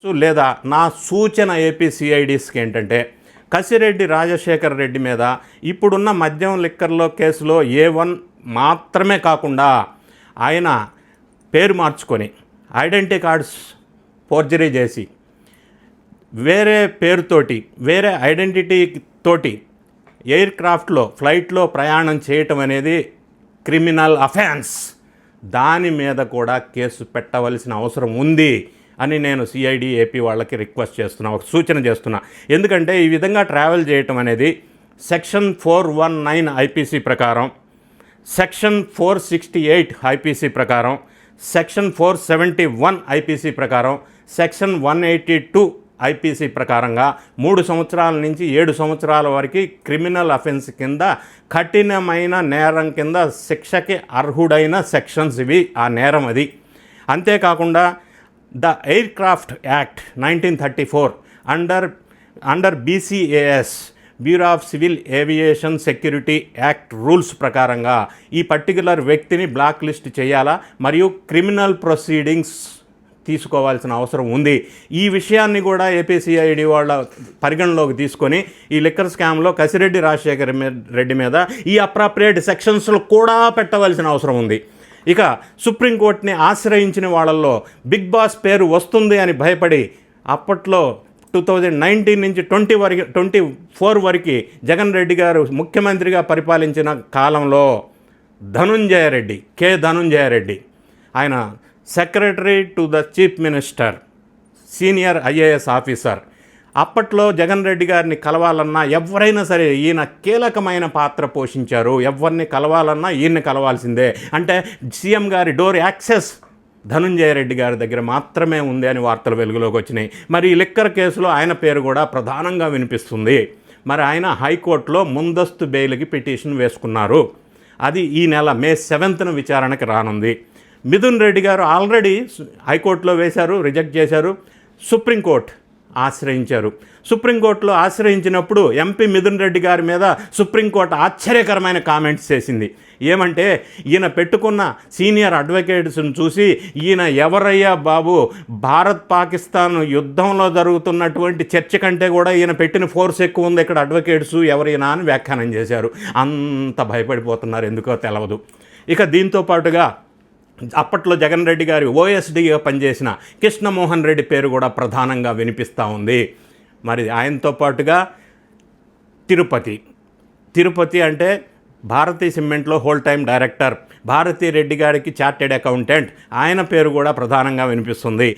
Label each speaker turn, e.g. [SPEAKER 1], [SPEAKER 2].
[SPEAKER 1] లేదా నా సూచన ఏపీ సిఐడిస్కి ఏంటంటే కసిరెడ్డి రాజశేఖర్ రెడ్డి మీద ఇప్పుడున్న మద్యం లిక్కర్లో కేసులో A1 మాత్రమే కాకుండా ఆయన పేరు మార్చుకొని ఐడెంటిటీ కార్డ్స్ ఫోర్జరీ చేసి వేరే పేరుతోటి వేరే ఐడెంటిటీ తోటి ఎయిర్ క్రాఫ్ట్లో ఫ్లైట్లో ప్రయాణం చేయటం అనేది క్రిమినల్ అఫెన్స్. దాని మీద కూడా కేసు పెట్టవలసిన అవసరం ఉంది అని నేను సిఐడి ఏపీ వాళ్ళకి రిక్వెస్ట్ చేస్తున్నా, ఒక సూచన చేస్తున్నా. ఎందుకంటే ఈ విధంగా ట్రావెల్ చేయటం అనేది సెక్షన్ 419 ఐపీసీ ప్రకారం, సెక్షన్ 468 ఐపీసీ ప్రకారం, సెక్షన్ 471 ఐపీసీ ప్రకారం, సెక్షన్ 182 ఐపీసీ ప్రకారంగా 3 సంవత్సరాల నుంచి 7 సంవత్సరాల వరకు క్రిమినల్ అఫెన్స్ కింద కఠినమైన నేరం కింద శిక్షకి అర్హుడైన సెక్షన్స్ ఇవి. ఆ నేరం అది. అంతేకాకుండా the air craft act 1934 under BCAS bureau of civil aviation security act rules ప్రకారంగా ఈ పర్టికులర్ వ్యక్తిని బ్లాక్ లిస్ట్ చేయాలా మరియు క్రిమినల్ ప్రొసీడింగ్స్ తీసుకోవాల్సిన అవసరం ఉంది. ఈ విషయాన్ని కూడా ఏపీసీఐడి వాళ్ళ పరిగణలోకి తీసుకొని ఈ లిక్కర్ స్కామ్లో కసిరెడ్డి రాజశేఖర్ రెడ్డి మీద ఈ అప్రాప్రియేట్ సెక్షన్స్లో కూడా పెట్టవలసిన అవసరం ఉంది. ఇక సుప్రీంకోర్టుని ఆశ్రయించిన వాళ్ళల్లో బిగ్ బాస్ పేరు వస్తుంది అని భయపడి అప్పట్లో 2019 నుంచి 24 వరకు జగన్ రెడ్డి గారు ముఖ్యమంత్రిగా పరిపాలించిన కాలంలో ధనుంజయ రెడ్డి ఆయన secretary to the chief minister, senior IAS officer. అప్పట్లో జగన్ రెడ్డి గారిని కలవాలన్నా ఎవరైనా సరే ఈయన కీలకమైన పాత్ర పోషించారు. ఎవరిని కలవాలన్నా ఈయన్ని కలవాల్సిందే. అంటే సీఎం గారి డోర్ యాక్సెస్ ధనుంజయ రెడ్డి గారి దగ్గర మాత్రమే ఉంది అని వార్తలు వెలుగులోకి వచ్చినాయి. మరి ఈ లిక్కర్ కేసులో ఆయన పేరు కూడా ప్రధానంగా వినిపిస్తుంది. మరి ఆయన హైకోర్టులో ముందస్తు బెయిల్కి పిటిషన్ వేసుకున్నారు. అది ఈ నెల May 7న విచారణకి రానుంది. మిథున్ రెడ్డి గారు ఆల్రెడీ హైకోర్టులో వేశారు, రిజెక్ట్ చేశారు. సుప్రీంకోర్టు ఆశ్రయించారు. సుప్రీంకోర్టులో ఆశ్రయించినప్పుడు ఎంపీ మిథున్ రెడ్డి గారి మీద సుప్రీంకోర్టు ఆశ్చర్యకరమైన కామెంట్స్ చేసింది. ఏమంటే ఈయన పెట్టుకున్న సీనియర్ అడ్వకేట్స్ని చూసి ఈయన ఎవరయ్యా బాబు, భారత్ పాకిస్తాన్ యుద్ధంలో జరుగుతున్నటువంటి చర్చ కంటే కూడా ఈయన పెట్టిన ఫోర్స్ ఎక్కువ ఉంది ఇక్కడ అడ్వకేట్స్ ఎవరైనా అని వ్యాఖ్యానం చేశారు. అంత భయపడిపోతున్నారు, ఎందుకో తెలవదు. ఇక దీంతో పాటుగా అప్పట్లో జగన్ రెడ్డి గారి OSDగా పనిచేసిన కృష్ణమోహన్ రెడ్డి పేరు కూడా ప్రధానంగా వినిపిస్తూ ఉంది. మరి ఆయనతో పాటుగా తిరుపతి అంటే భారతీ సిమెంట్లో whole time director Bharati Reddy గారికి చార్టెడ్ అకౌంటెంట్, ఆయన పేరు కూడా ప్రధానంగా వినిపిస్తుంది.